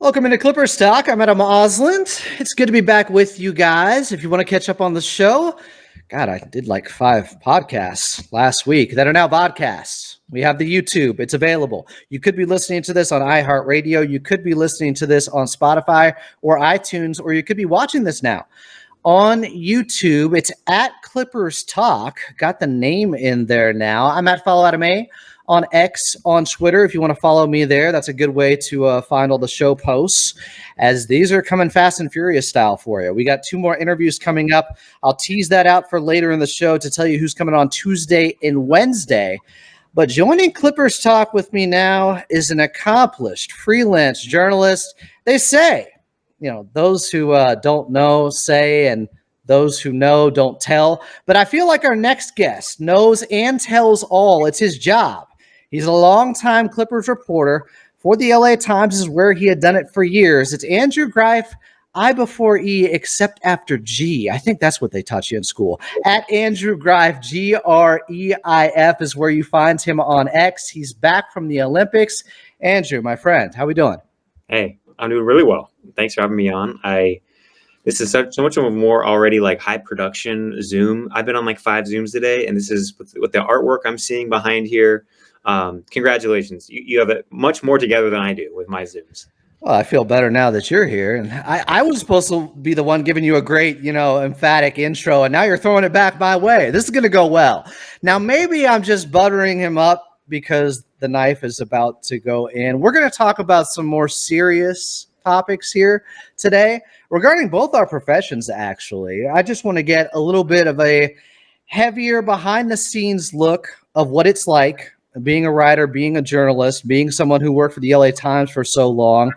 Welcome into Clippers Talk. I'm Adam Osland. It's good to be back with you guys. If you want to catch up on the show, God, I did like 5 podcasts last week that are now podcasts. We have the YouTube. It's available. You could be listening to this on iHeartRadio. You could be listening to this on Spotify or iTunes, or you could be watching this now on YouTube. It's at Clippers Talk. Got the name in there now. I'm at Follow Adam A on X, on Twitter. If you want to follow me there, that's a good way to find all the show posts, as these are coming fast and furious style for you. We got 2 more interviews coming up. I'll tease that out for later in the show to tell you who's coming on Tuesday and Wednesday. But joining Clippers Talk with me now is an accomplished freelance journalist. They say, those who don't know say, and those who know don't tell. But I feel like our next guest knows and tells all. It's his job. He's a longtime Clippers reporter for the LA Times. This is where he had done it for years. It's Andrew Greif, I before E, except after G. I think that's what they taught you in school. At Andrew Greif, Greif is where you find him on X. He's back from the Olympics. Andrew, my friend, how we doing? Hey, I'm doing really well. Thanks for having me on. This is so much of a more already like high production Zoom. I've been on like 5 Zooms today, and this is with the artwork I'm seeing behind here. Congratulations. You have it much more together than I do with my Zooms. Well, I feel better now that you're here. And I was supposed to be the one giving you a great, emphatic intro, and now you're throwing it back my way. This is going to go well. Now, maybe I'm just buttering him up because the knife is about to go in. We're going to talk about some more serious topics here today regarding both our professions, actually. I just want to get a little bit of a heavier behind-the-scenes look of what it's like being a writer, being a journalist, being someone who worked for the LA Times for so long.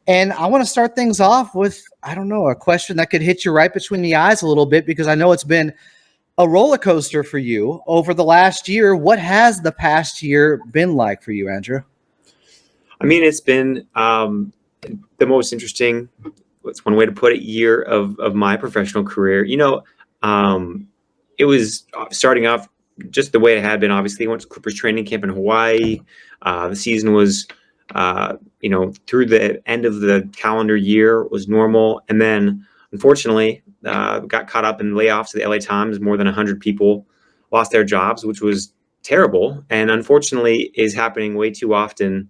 And I want to start things off with, a question that could hit you right between the eyes a little bit, because I know it's been a roller coaster for you over the last year. What has the past year been like for you, Andrew? I mean, it's been the most interesting, what's one way to put it, year of my professional career. It was starting off just the way it had been. Obviously, I went to Clippers training camp in Hawaii. The season was, through the end of the calendar year was normal. And then, unfortunately, got caught up in layoffs at the LA Times. More than 100 people lost their jobs, which was terrible. And unfortunately is happening way too often,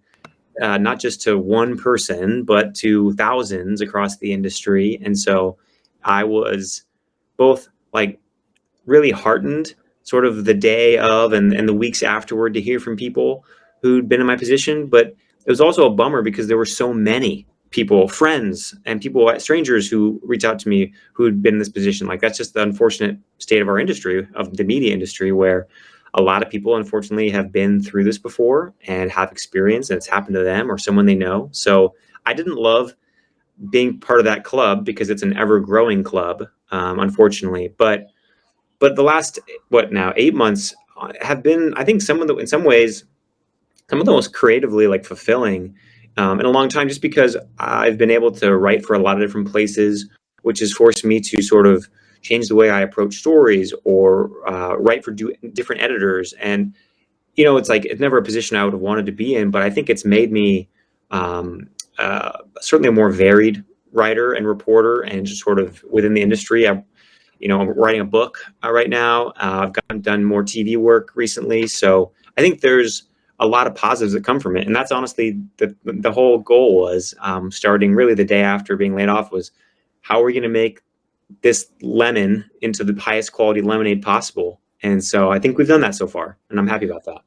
not just to one person, but to thousands across the industry. And so I was both like really heartened sort of the day of and the weeks afterward to hear from people who'd been in my position. But it was also a bummer because there were so many people, friends and people, strangers who reached out to me who'd been in this position. Like, that's just the unfortunate state of our industry, of the media industry, where a lot of people, unfortunately, have been through this before and have experience, and it's happened to them or someone they know. So I didn't love being part of that club because it's an ever-growing club, unfortunately. But the last, 8 months have been, I think, in some ways, some of the most creatively fulfilling in a long time, just because I've been able to write for a lot of different places, which has forced me to sort of change the way I approach stories or write for different editors. And, it's never a position I would have wanted to be in, but I think it's made me certainly a more varied writer and reporter, and just sort of within the industry. I'm writing a book right now. I've done more TV work recently. So I think there's a lot of positives that come from it. And that's honestly the whole goal was, starting really the day after being laid off, was how are we going to make this lemon into the highest quality lemonade possible? And so I think we've done that so far, and I'm happy about that.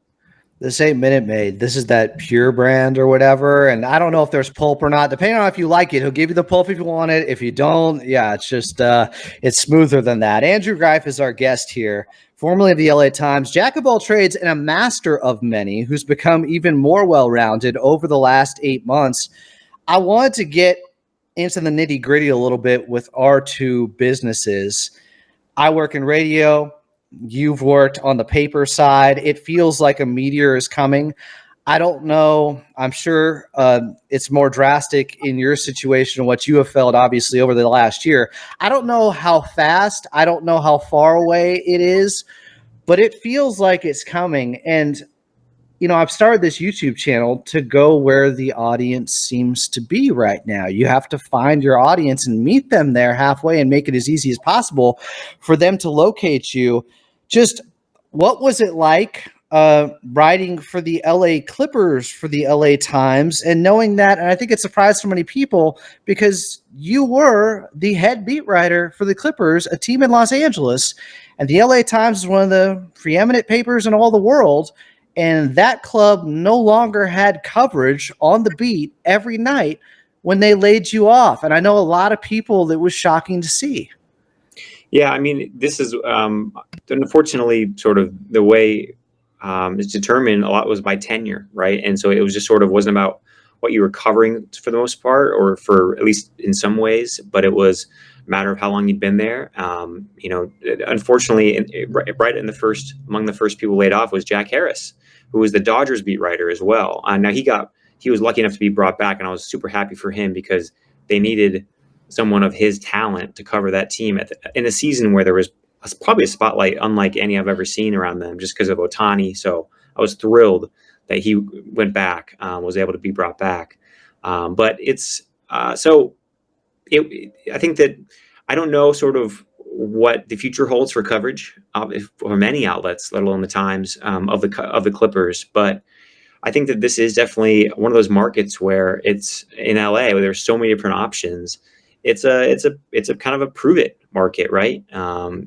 This ain't Minute Maid. This is that Pure brand or whatever. And I don't know if there's pulp or not. Depending on if you like it, he'll give you the pulp if you want it. If you don't, it's just it's smoother than that. Andrew Greif is our guest here, formerly of the LA Times, jack of all trades and a master of many, who's become even more well-rounded over the last 8 months. I wanted to get into the nitty-gritty a little bit with our 2 businesses. I work in radio. You've worked on the paper side. It feels like a meteor is coming. I don't know. I'm sure it's more drastic in your situation, what you have felt, obviously, over the last year. I don't know how fast. I don't know how far away it is, but it feels like it's coming. And I've started this YouTube channel to go where the audience seems to be right now. You have to find your audience and meet them there halfway and make it as easy as possible for them to locate you. Just what was it like writing for the LA Clippers for the LA Times and knowing that? And I think it surprised so many people because you were the head beat writer for the Clippers, a team in Los Angeles. And the LA Times is one of the preeminent papers in all the world. And that club no longer had coverage on the beat every night when they laid you off. And I know a lot of people that was shocking to see. Yeah, I mean, this is unfortunately sort of the way it's determined. A lot was by tenure, right? And so it was just sort of wasn't about what you were covering for the most part, or for at least in some ways, but it was a matter of how long you'd been there. Unfortunately, right in among the first people laid off was Jack Harris, who was the Dodgers beat writer as well. Now he was lucky enough to be brought back, and I was super happy for him because they needed someone of his talent to cover that team in a season where there was probably a spotlight unlike any I've ever seen around them, just because of Ohtani. So I was thrilled that he went back, was able to be brought back. But it's I think that I don't know sort of what the future holds for coverage for many outlets, let alone the Times, of the Clippers. But I think that this is definitely one of those markets where it's in LA where there's so many different options. It's a kind of a prove it market, right?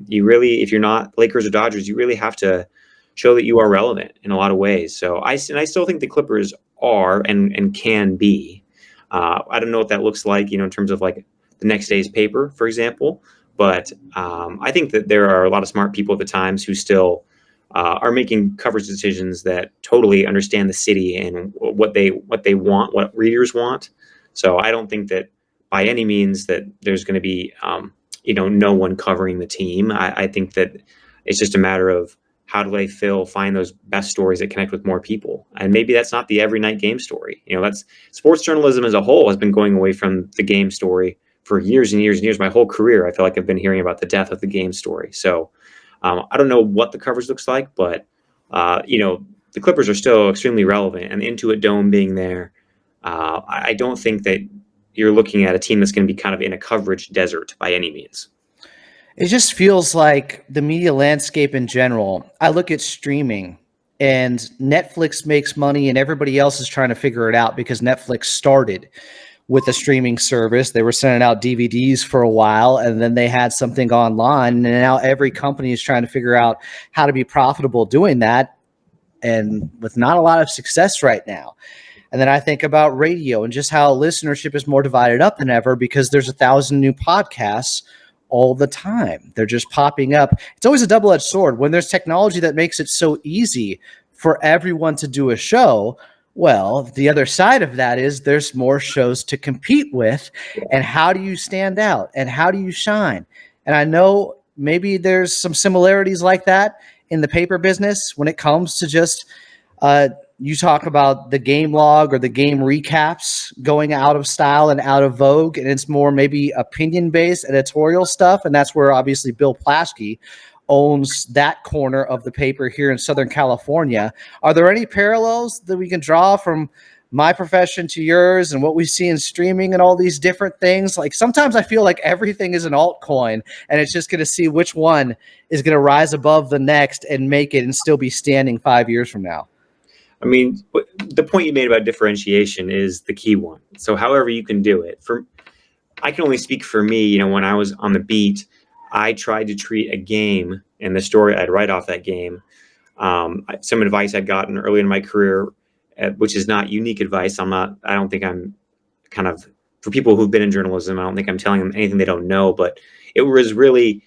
You really, if you're not Lakers or Dodgers, you really have to show that you are relevant in a lot of ways. So I still think the Clippers are and can be. I don't know what that looks like, in terms of like the next day's paper, for example. But I think that there are a lot of smart people at the Times who still are making coverage decisions that totally understand the city and what they want, what readers want. So I don't think that by any means that there's going to be, no one covering the team. I think that it's just a matter of how do they find those best stories that connect with more people. And maybe that's not the every night game story. That's sports journalism as a whole has been going away from the game story for years and years and years. My whole career, I feel like I've been hearing about the death of the game story. So I don't know what the coverage looks like, but the Clippers are still extremely relevant, and the Intuit Dome being there, I don't think that you're looking at a team that's going to be kind of in a coverage desert by any means. It just feels like the media landscape in general. I look at streaming, and Netflix makes money and everybody else is trying to figure it out because Netflix started with a streaming service. They were sending out DVDs for a while, and then they had something online, and now every company is trying to figure out how to be profitable doing that, and with not a lot of success right now. And then I think about radio and just how listenership is more divided up than ever because there's 1,000 new podcasts all the time. They're just popping up. It's always a double-edged sword. When there's technology that makes it so easy for everyone to do a show, well, the other side of that is there's more shows to compete with. And how do you stand out? And how do you shine? And I know maybe there's some similarities like that in the paper business when it comes to just you talk about the game log or the game recaps going out of style and out of vogue, and it's more maybe opinion-based editorial stuff, and that's where obviously Bill Plaschke owns that corner of the paper here in Southern California. Are there any parallels that we can draw from my profession to yours and what we see in streaming and all these different things? Like sometimes I feel like everything is an altcoin, and it's just going to see which one is going to rise above the next and make it and still be standing 5 years from now. I mean, the point you made about differentiation is the key one. So however you can do it. I can only speak for me. When I was on the beat, I tried to treat a game and the story I'd write off that game. Some advice I'd gotten early in my career, which is not unique advice. I don't think I'm kind of, for people who've been in journalism, I don't think I'm telling them anything they don't know, but it was really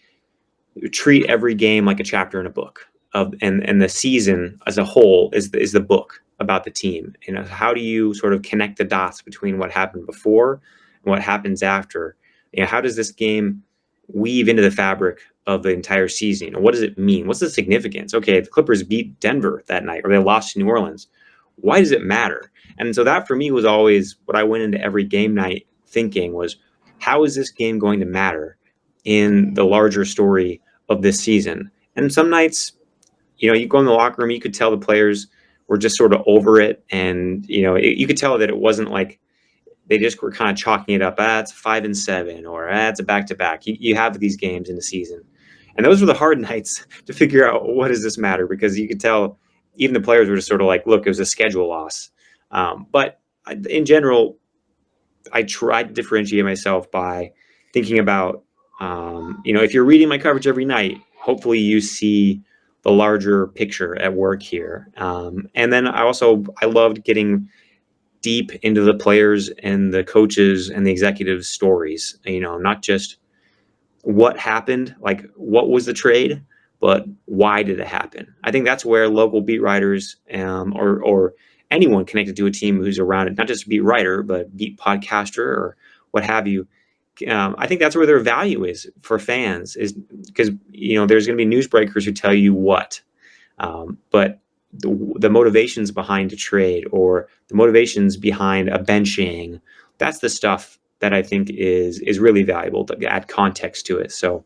treat every game like a chapter in a book. And the season as a whole is the book about the team. How do you sort of connect the dots between what happened before and what happens after? How does this game weave into the fabric of the entire season? What does it mean? What's the significance? Okay, the Clippers beat Denver that night, or they lost to New Orleans. Why does it matter? And so that for me was always what I went into every game night thinking was, how is this game going to matter in the larger story of this season? And some nights, you go in the locker room, you could tell the players were just sort of over it. And, you could tell that it wasn't like they just were kind of chalking it up. It's 5-7, or it's a back-to-back. You have these games in the season. And those were the hard nights to figure out, what does this matter? Because you could tell even the players were just sort of like, look, it was a schedule loss. But in general, I tried to differentiate myself by thinking about, if you're reading my coverage every night, hopefully you see the larger picture at work here. And then I loved getting deep into the players and the coaches and the executives' stories, not just what happened, like what was the trade, but why did it happen? I think that's where local beat writers or anyone connected to a team who's around it, not just a beat writer, but beat podcaster or what have you. I think that's where their value is for fans, is because, there's going to be newsbreakers who tell you what, but the motivations behind a trade or the motivations behind a benching, that's the stuff that I think is really valuable to add context to it. So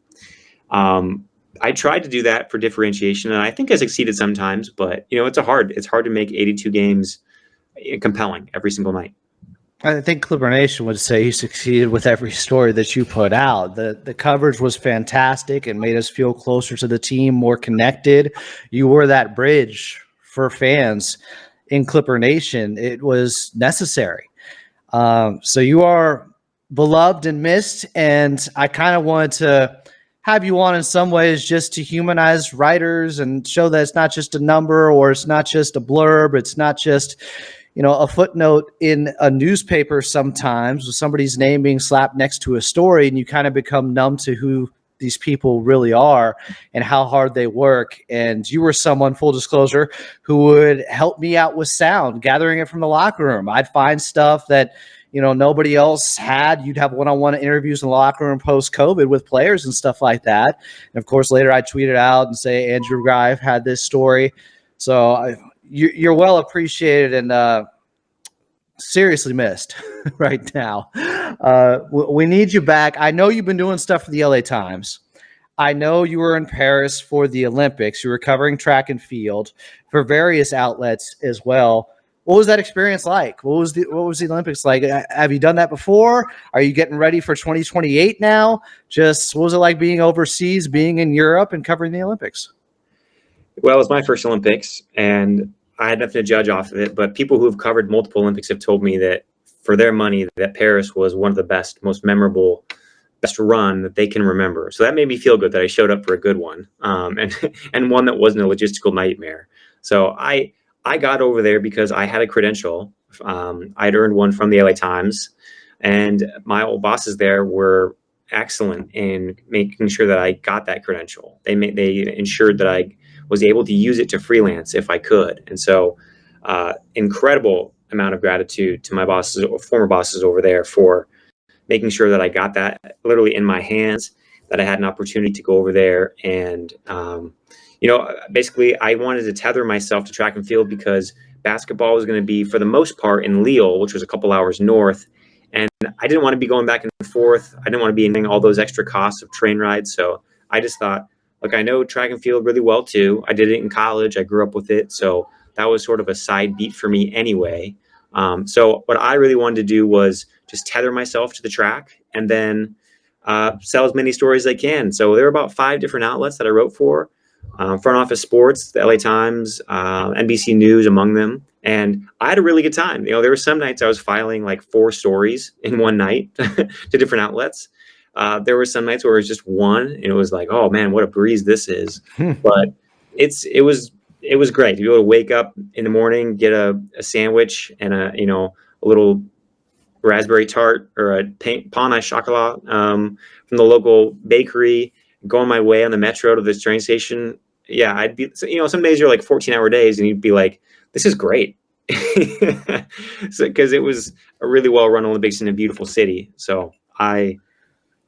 I tried to do that for differentiation, and I think I succeeded sometimes, but it's hard to make 82 games compelling every single night. I think Clipper Nation would say you succeeded with every story that you put out. The coverage was fantastic and made us feel closer to the team, more connected. You were that bridge for fans in Clipper Nation. It was necessary. So you are beloved and missed, and I kind of wanted to have you on in some ways just to humanize writers and show that it's not just a number, or it's not just a blurb. It's not just a footnote in a newspaper sometimes with somebody's name being slapped next to a story, and you kind of become numb to who these people really are and how hard they work. And you were someone, full disclosure, who would help me out with sound, gathering it from the locker room. I'd find stuff that nobody else had. You'd have one-on-one interviews in the locker room post-COVID with players and stuff like that. And of course, later I tweet it out and say Andrew Greif had this story. So you're well appreciated and seriously missed right now. We need you back. I know you've been doing stuff for the LA Times. I know you were in Paris for the Olympics. You were covering track and field for various outlets as well. What was that experience like? What was the Olympics like? Have you done that before? Are you getting ready for 2028 now? Just what was it like being overseas, being in Europe and covering the Olympics? Well, it was my first Olympics, and I had nothing to judge off of it. But people who have covered multiple Olympics have told me that for their money, that Paris was one of the best, most memorable, best run that they can remember. So that made me feel good that I showed up for a good one, and one that wasn't a logistical nightmare. So I got over there because I had a credential. I'd earned one from the LA Times, and my old bosses there were excellent in making sure that I got that credential. They ensured that I was able to use it to freelance if I could. And so incredible amount of gratitude to my bosses, former bosses over there, for making sure that I got that literally in my hands, that I had an opportunity to go over there. And, basically I wanted to tether myself to track and field because basketball was going to be, for the most part, in Lille, which was a couple hours north. And I didn't want to be going back and forth. I didn't want to be incurring all those extra costs of train rides. So I just thought, look, I know track and field really well too. I did it in college. I grew up with it. So that was sort of a side beat for me anyway. So what I really wanted to do was just tether myself to the track and then sell as many stories as I can. So there were about 5 different outlets that I wrote for. Front Office Sports, the LA Times, NBC News among them. And I had a really good time. There were some nights I was filing like 4 stories in one night to different outlets. There were some nights where it was just one, and it was like, oh man, what a breeze this is. But it was great to be able to wake up in the morning, get a sandwich and a little raspberry tart or a pain au chocolat from the local bakery, go on my way on the metro to this train station. Yeah, I'd be, some days are like 14-hour days, and you'd be like, this is great. So, because it was a really well-run Olympics in a beautiful city. So I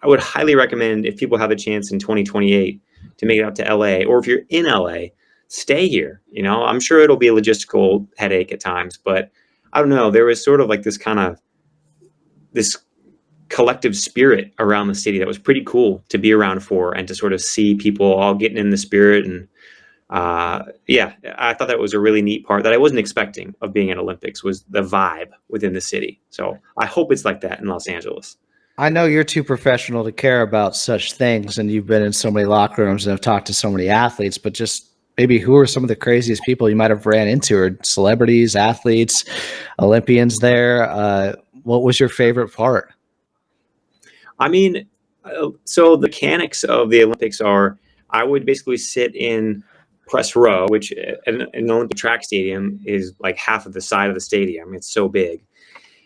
would highly recommend, if people have a chance in 2028 to make it out to LA, or if you're in LA, stay here. I'm sure it'll be a logistical headache at times, but I don't know. There was sort of like this collective spirit around the city that was pretty cool to be around for, and to sort of see people all getting in the spirit and yeah, I thought that was a really neat part that I wasn't expecting of being at Olympics was the vibe within the city. So I hope it's like that in Los Angeles. I know you're too professional to care about such things, and you've been in so many locker rooms and have talked to so many athletes, but just maybe who are some of the craziest people you might have ran into, or celebrities, athletes, Olympians there? What was your favorite part? I mean, so the mechanics of the Olympics are I would basically sit in press row, which in an Olympic track stadium is like half of the side of the stadium. It's so big.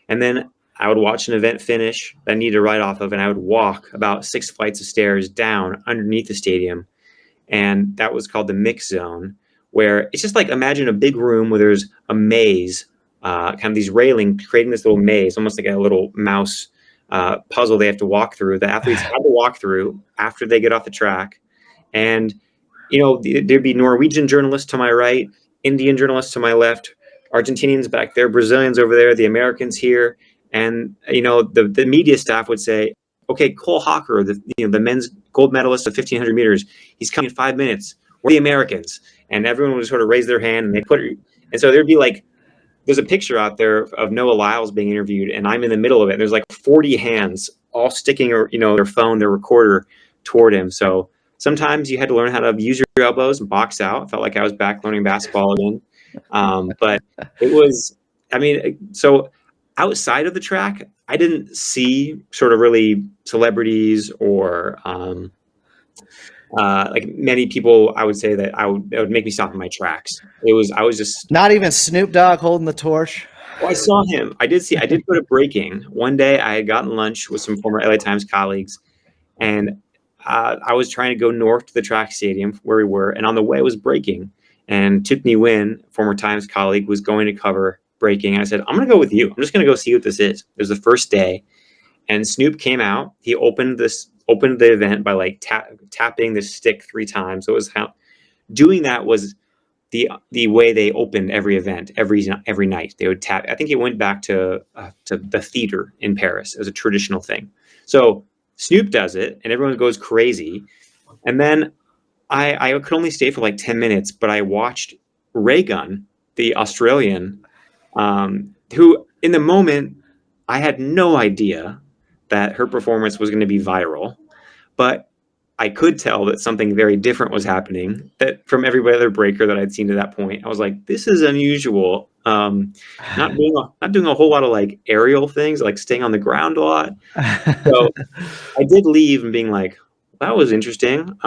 And then I would watch an event finish that I needed to ride off of, and I would walk about 6 flights of stairs down underneath the stadium. And that was called the mix zone, where it's just like imagine a big room where there's a maze, kind of these railing creating this little maze, almost like a little mouse puzzle they have to walk through. The athletes had to walk through after they get off the track. And, there'd be Norwegian journalists to my right, Indian journalists to my left, Argentinians back there, Brazilians over there, the Americans here. And, the media staff would say, okay, Cole Hawker, the men's gold medalist of 1,500 meters, he's coming in 5 minutes. We're the Americans. And everyone would sort of raise their hand and they put it. And so there'd be like, there's a picture out there of Noah Lyles being interviewed, and I'm in the middle of it. And there's like 40 hands all sticking, or their phone, their recorder toward him. So sometimes you had to learn how to use your elbows and box out. I felt like I was back learning basketball again. But it was, so outside of the track, I didn't see sort of really celebrities or like many people. I would say that that would make me stop in my tracks. I was just Not even Snoop Dogg holding the torch. I saw him. I did go to breaking. One day I had gotten lunch with some former LA Times colleagues, and I was trying to go north to the track stadium where we were, and on the way was breaking. And Tiffany Wynn, former Times colleague, was going to cover breaking. And I said, I'm going to go with you. I'm just going to go see what this is. It was the first day, and Snoop came out. He opened the event by like tapping the stick 3 times. So it was doing that was the way they opened every event every night. They would tap. I think it went back to the theater in Paris as a traditional thing. So Snoop does it, and everyone goes crazy. And then I could only stay for like 10 minutes, but I watched Raygun, the Australian, who in the moment I had no idea that her performance was going to be viral, but I could tell that something very different was happening that from every other breaker that I'd seen to that point. I was like, this is unusual. Not doing a whole lot of like aerial things, like staying on the ground a lot. So I did leave and being like, that was interesting.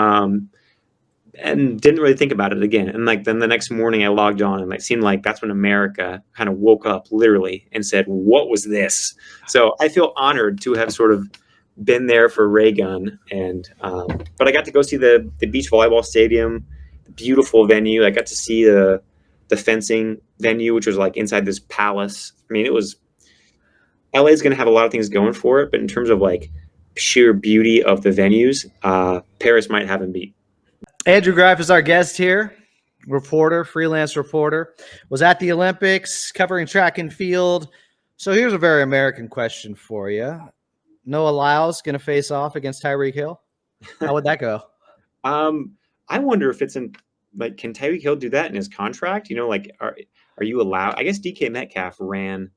And didn't really think about it again. And like then the next morning I logged on, and it seemed like that's when America kind of woke up literally and said, what was this? So I feel honored to have sort of been there for Raygun, and but I got to go see the beach volleyball stadium, the beautiful venue. I got to see the fencing venue, which was like inside this palace. I mean, LA is going to have a lot of things going for it, but in terms of like sheer beauty of the venues, Paris might have him beat. Andrew Greif is our guest here, reporter, freelance reporter, was at the Olympics covering track and field. So here's a very American question for you. Noah Lyles going to face off against Tyreek Hill. How would that go? I wonder if it's in like, can Tyreek Hill do that in his contract? Like, are you allowed? I guess DK Metcalf ran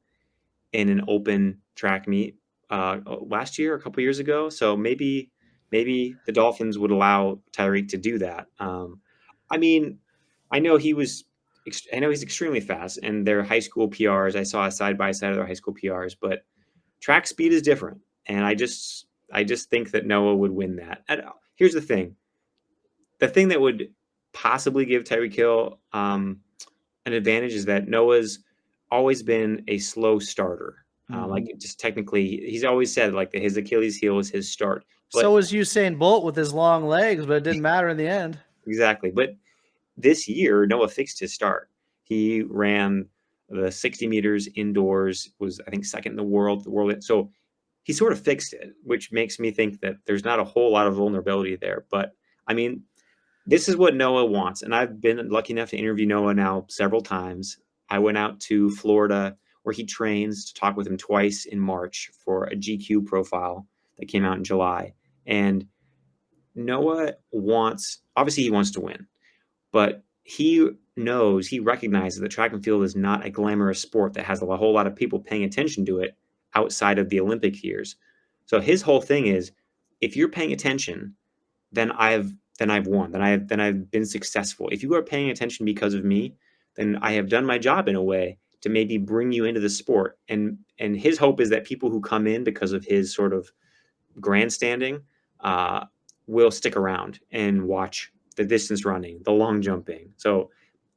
in an open track meet last year, a couple years ago. So maybe the Dolphins would allow Tyreek to do that. I mean, I know he's extremely fast, and their high school PRs. I saw a side by side of their high school PRs, but track speed is different, and I just think that Noah would win that. And here's the thing: that would possibly give Tyreek Hill an advantage is that Noah's always been a slow starter. Like just technically, he's always said like his Achilles heel is his start. But so was Usain Bolt with his long legs, but it didn't matter in the end. Exactly. But this year, Noah fixed his start. He ran the 60 meters indoors, was I think second in the world. So he sort of fixed it, which makes me think that there's not a whole lot of vulnerability there. But I mean, this is what Noah wants. And I've been lucky enough to interview Noah now several times. I went out to Florida where he trains to talk with him twice in March for a GQ profile that came out in July. And Noah obviously he wants to win, but he he recognizes that track and field is not a glamorous sport that has a whole lot of people paying attention to it outside of the Olympic years. So his whole thing is, if you're paying attention, then I've won. Then I've been successful. If you are paying attention because of me, then I have done my job in a way to maybe bring you into the sport. And his hope is that people who come in because of his sort of grandstanding uh, will stick around and watch the distance running, the long jumping. So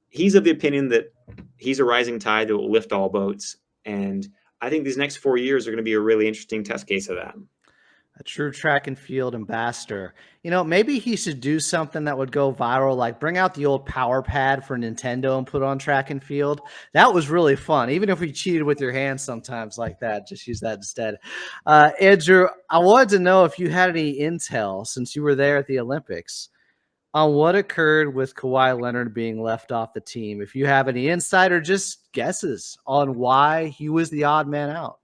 he's of the opinion that he's a rising tide that will lift all boats. And I think these next 4 years are going to be a really interesting test case of that. A true track and field ambassador. Maybe he should do something that would go viral, like bring out the old power pad for Nintendo and put on track and field. That was really fun. Even if we cheated with your hands sometimes like that, just use that instead. Andrew, I wanted to know if you had any intel since you were there at the Olympics on what occurred with Kawhi Leonard being left off the team. If you have any insight or just guesses on why he was the odd man out.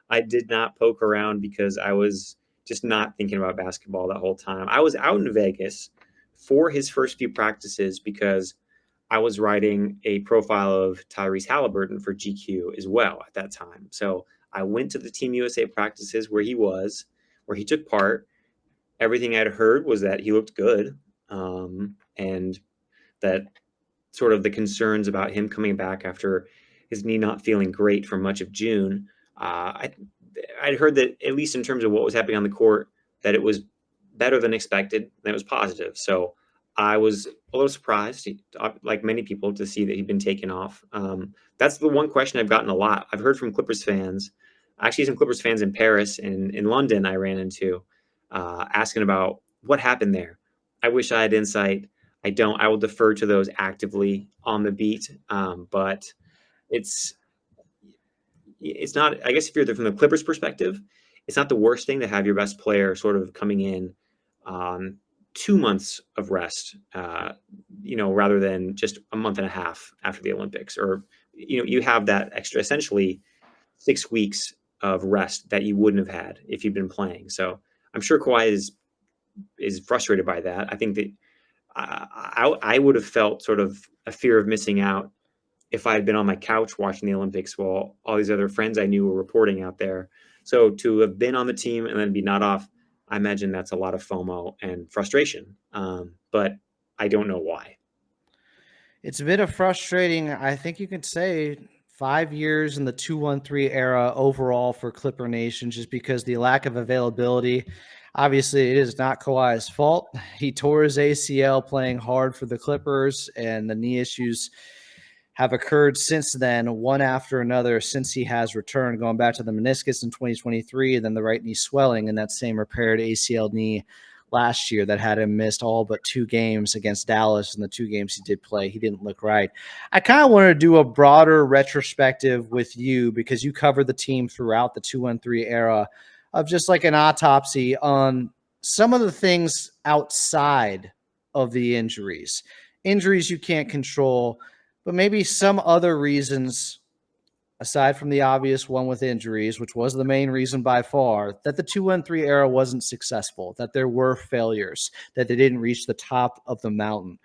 I did not poke around because I was just not thinking about basketball that whole time. I was out in Vegas for his first few practices because I was writing a profile of Tyrese Halliburton for GQ as well at that time. So I went to the Team USA practices where where he took part. Everything I'd heard was that he looked good, and that sort of the concerns about him coming back after his knee not feeling great for much of June. I'd heard that, at least in terms of what was happening on the court, that it was better than expected. That it was positive. So I was a little surprised, like many people, to see that he'd been taken off. That's the one question I've gotten a lot. I've heard from Clippers fans, actually some Clippers fans in Paris and in London I ran into, asking about what happened there. I wish I had insight. I don't. I will defer to those actively on the beat. But it's it's not. I guess if you're from the Clippers perspective, it's not the worst thing to have your best player sort of coming in 2 months of rest, rather than just a month and a half after the Olympics, or you have that extra, essentially 6 weeks of rest that you wouldn't have had if you'd been playing. So I'm sure Kawhi is frustrated by that. I think that I would have felt sort of a fear of missing out if I had been on my couch watching the Olympics while all these other friends I knew were reporting out there. So to have been on the team and then be not off, I imagine that's a lot of FOMO and frustration. But I don't know why. It's a bit of frustrating. I think you could say 5 years in the 2-1-3 era overall for Clipper Nation, just because the lack of availability. Obviously, it is not Kawhi's fault. He tore his ACL playing hard for the Clippers, and the knee issues have occurred since then, one after another, since he has returned, going back to the meniscus in 2023, and then the right knee swelling and that same repaired ACL knee last year that had him missed all but 2 games against Dallas. In the 2 games he did play, he didn't look right. I kind of want to do a broader retrospective with you, because you covered the team throughout the 2-1-3 era, of just like an autopsy on some of the things outside of the injuries you can't control, but maybe some other reasons aside from the obvious one with injuries, which was the main reason by far, that the 2-1-3 era wasn't successful, that there were failures, that they didn't reach the top of the mountain.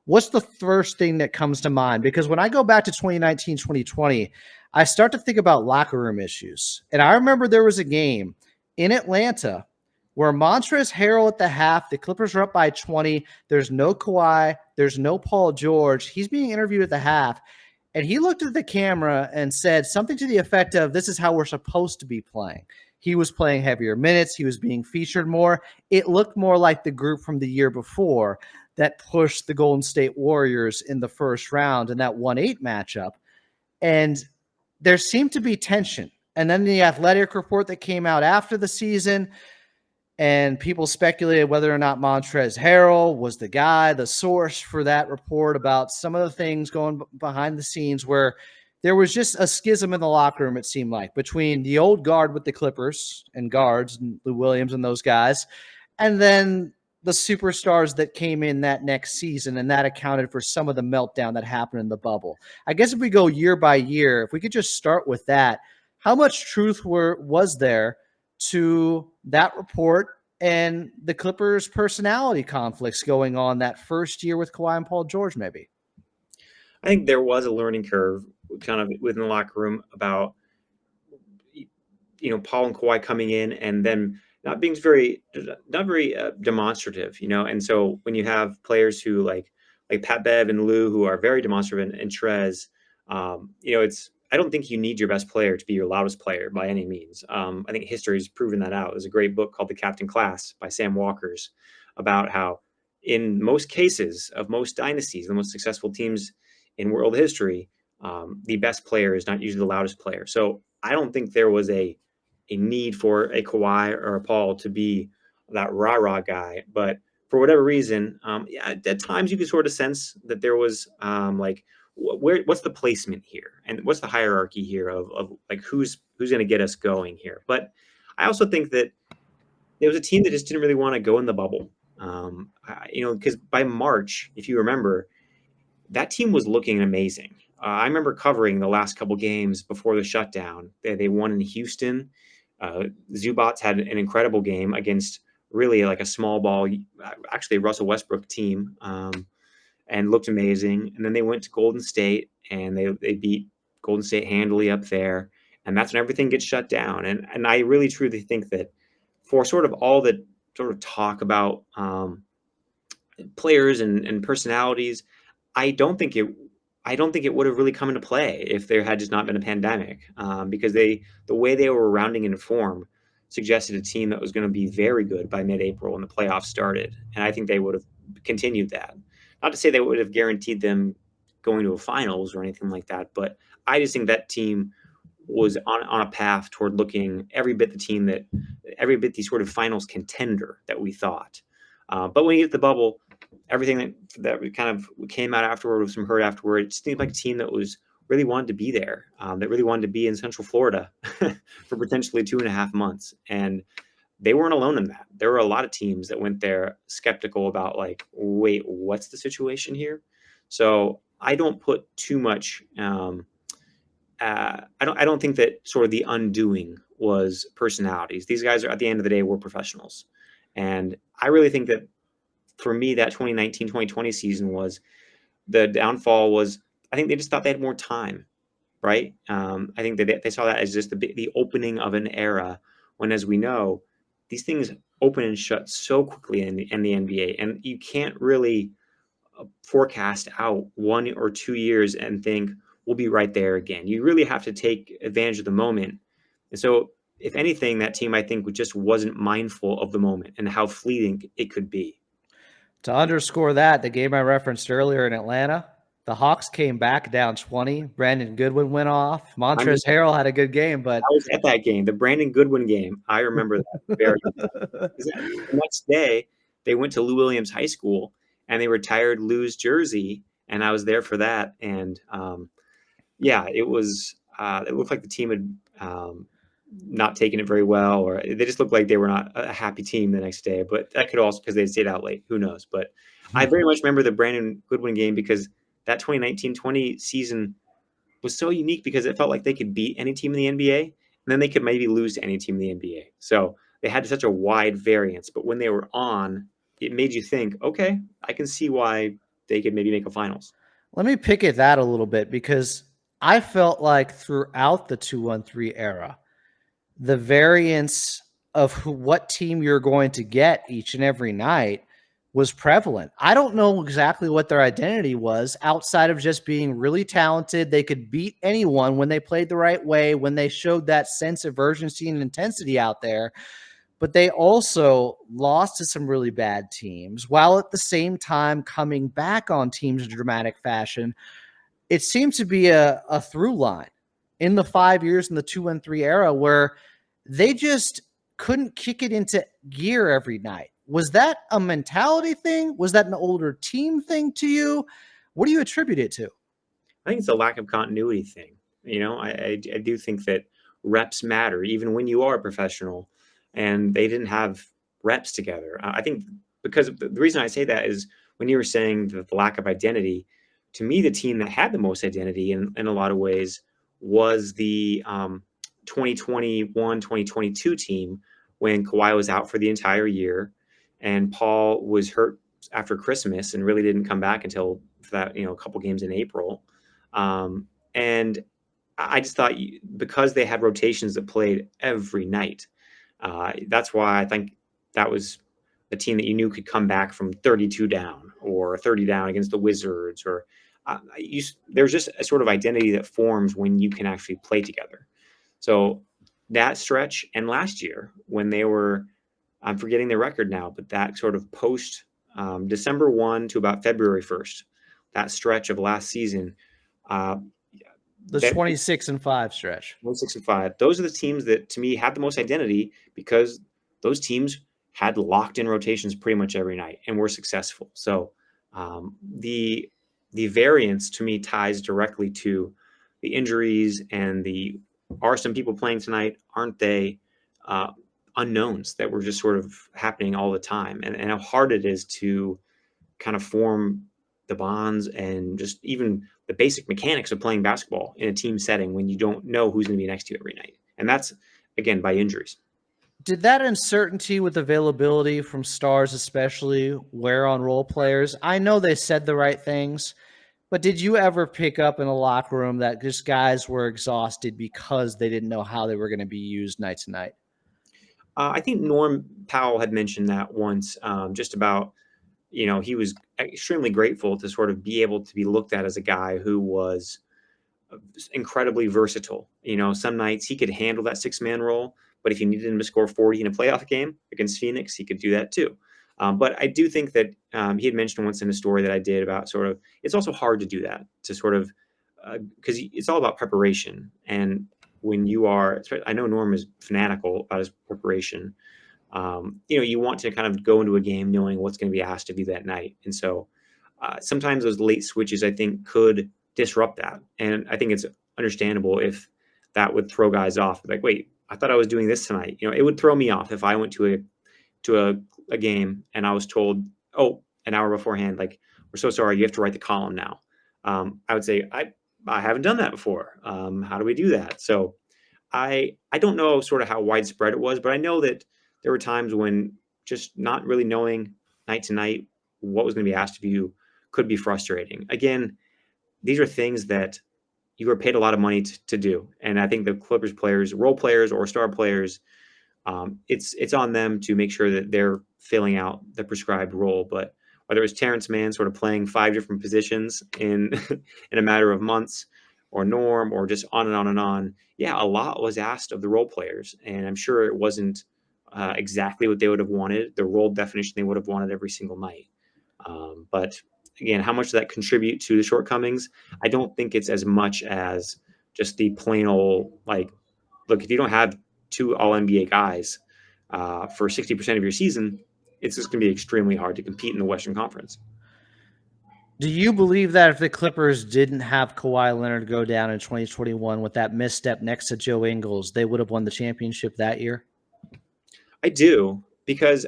What's the first thing that comes to mind? Because when I go back to 2019, 2020, I start to think about locker room issues. And I remember there was a game in Atlanta where Montrezl Harrell at the half, the Clippers are up by 20. There's no Kawhi. There's no Paul George. He's being interviewed at the half. And he looked at the camera and said something to the effect of, this is how we're supposed to be playing. He was playing heavier minutes. He was being featured more. It looked more like the group from the year before that pushed the Golden State Warriors in the first round in that 1-8 matchup. And there seemed to be tension. And then the Athletic report that came out after the season, and people speculated whether or not Montrezl Harrell was the guy, the source for that report about some of the things going behind the scenes, where there was just a schism in the locker room, it seemed like, between the old guard with the Clippers and guards, and Lou Williams and those guys, and then the superstars that came in that next season, and that accounted for some of the meltdown that happened in the bubble. I guess if we go year by year, if we could just start with that, how much truth was there to that report and the Clippers' personality conflicts going on that first year with Kawhi and Paul George, maybe? I think there was a learning curve kind of within the locker room about Paul and Kawhi coming in and then not very demonstrative, and so when you have players who like Pat Bev and Lou who are very demonstrative and Trez, it's I don't think you need your best player to be your loudest player by any means. I think history has proven that out. There's a great book called The Captain Class by Sam Walkers about how in most cases of most dynasties, the most successful teams in world history, the best player is not usually the loudest player. So I don't think there was a need for a Kawhi or a Paul to be that rah-rah guy. But for whatever reason, yeah, at times you could sort of sense that there was what's the placement here and what's the hierarchy here of like who's going to get us going here. But I also think that there was a team that just didn't really want to go in the bubble. Because by March, if you remember, that team was looking amazing. I remember covering the last couple games before the shutdown. They won in Houston. Zubats had an incredible game against really like a small ball, actually Russell Westbrook team, and looked amazing. And then they went to Golden State and they beat Golden State handily up there. And that's when everything gets shut down. And I really truly think that for sort of all the sort of talk about players and personalities, I don't think it would have really come into play if there had just not been a pandemic, because the way they were rounding into form suggested a team that was going to be very good by mid-April when the playoffs started, and I think they would have continued that. Not to say they would have guaranteed them going to a finals or anything like that, but I just think that team was on a path toward looking every bit the sort of finals contender that we thought. But when you get the bubble, everything that kind of came out afterward with some hurt afterward, it seemed like a team that was really wanted to be there, that really wanted to be in Central Florida for potentially 2.5 months. And they weren't alone in that. There were a lot of teams that went there skeptical about like, wait, what's the situation here? So I don't put too much. I don't think that sort of the undoing was personalities. These guys are at the end of the day were professionals, and I really think that for me that 2019-2020 season was the downfall was I think they just thought they had more time, right? I think that they saw that as just the opening of an era when, as we know, these things open and shut so quickly in the NBA, and you can't really forecast out 1 or 2 years and think we'll be right there again. You really have to take advantage of the moment. And so, if anything, that team I think just wasn't mindful of the moment and how fleeting it could be. To underscore that, the game I referenced earlier in Atlanta, the Hawks came back down 20. Brandon Goodwin went off. Montrezl Harrell had a good game, but I was at that game, the Brandon Goodwin game. I remember that very well. The next day, they went to Lou Williams High School and they retired Lou's jersey, and I was there for that. And yeah, it was. It looked like the team had not taken it very well, or they just looked like they were not a happy team the next day. But that could also because they stayed out late. Who knows? But I very much remember the Brandon Goodwin game because that 2019-20 season was so unique because it felt like they could beat any team in the NBA, and then they could maybe lose to any team in the NBA. So they had such a wide variance. But when they were on, it made you think, okay, I can see why they could maybe make a finals. let me pick at that a little bit because I felt like throughout the 2-1-3 era, the variance of what team you're going to get each and every night was prevalent. I don't know exactly what their identity was outside of just being really talented. They could beat anyone when they played the right way, when they showed that sense of urgency and intensity out there. But they also lost to some really bad teams while at the same time coming back on teams in dramatic fashion. It seems to be a through line in the 5 years in the 2-1-3 era where they just couldn't kick it into gear every night. Was that a mentality thing? Was that an older team thing to you? What do you attribute it to? I think it's a lack of continuity thing. I do think that reps matter, even when you are a professional, and they didn't have reps together. I think because the reason I say that is when you were saying that the lack of identity, to me, the team that had the most identity in a lot of ways was the 2021-2022 team when Kawhi was out for the entire year and Paul was hurt after Christmas and really didn't come back until for that, a couple games in April. And I just thought because they had rotations that played every night, that's why I think that was a team that you knew could come back from 32 down or 30 down against the Wizards. Or there's just a sort of identity that forms when you can actually play together. So that stretch, and last year when they were, I'm forgetting their record now, but that sort of post December 1 to about February 1st, that stretch of last season, uh, The that 26-5 stretch. 165. Those are the teams that to me had the most identity because those teams had locked in rotations pretty much every night and were successful. So the variance to me ties directly to the injuries and the are some people playing tonight? Aren't they unknowns that were just sort of happening all the time, and how hard it is to kind of form the bonds and just even the basic mechanics of playing basketball in a team setting when you don't know who's going to be next to you every night. And that's, again, by injuries. Did that uncertainty with availability from stars especially wear on role players? I know they said the right things, but did you ever pick up in a locker room that just guys were exhausted because they didn't know how they were going to be used night to night? I think Norm Powell had mentioned that once, just about, he was extremely grateful to sort of be able to be looked at as a guy who was incredibly versatile. Some nights he could handle that 6-man role, but if you needed him to score 40 in a playoff game against Phoenix, he could do that too. But I do think that he had mentioned once in a story that I did about sort of, it's also hard to do that, to sort of, because it's all about preparation. And when you are, I know Norm is fanatical about his preparation. You want to kind of go into a game knowing what's going to be asked of you that night. And so sometimes those late switches, I think, could disrupt that. And I think it's understandable if that would throw guys off. Like, wait, I thought I was doing this tonight. It would throw me off if I went to a game and I was told, oh, an hour beforehand, like, we're so sorry, you have to write the column now. I would say, I haven't done that before. How do we do that? So I don't know sort of how widespread it was, but I know that there were times when just not really knowing night to night what was going to be asked of you could be frustrating. Again, these are things that you were paid a lot of money to do, and I think the Clippers players, role players or star players, it's on them to make sure that they're filling out the prescribed role. But whether it was Terrence Mann sort of playing 5 different positions in in a matter of months, or Norm, or just on and on and on, yeah, a lot was asked of the role players, and I'm sure it wasn't exactly what they would have wanted, the role definition they would have wanted every single night. But again, how much does that contribute to the shortcomings? I don't think it's as much as just the plain old, like, look, if you don't have 2 All NBA guys for 60% of your season, it's just going to be extremely hard to compete in the Western Conference. Do you believe that if the Clippers didn't have Kawhi Leonard go down in 2021 with that misstep next to Joe Ingles, they would have won the championship that year? I do, because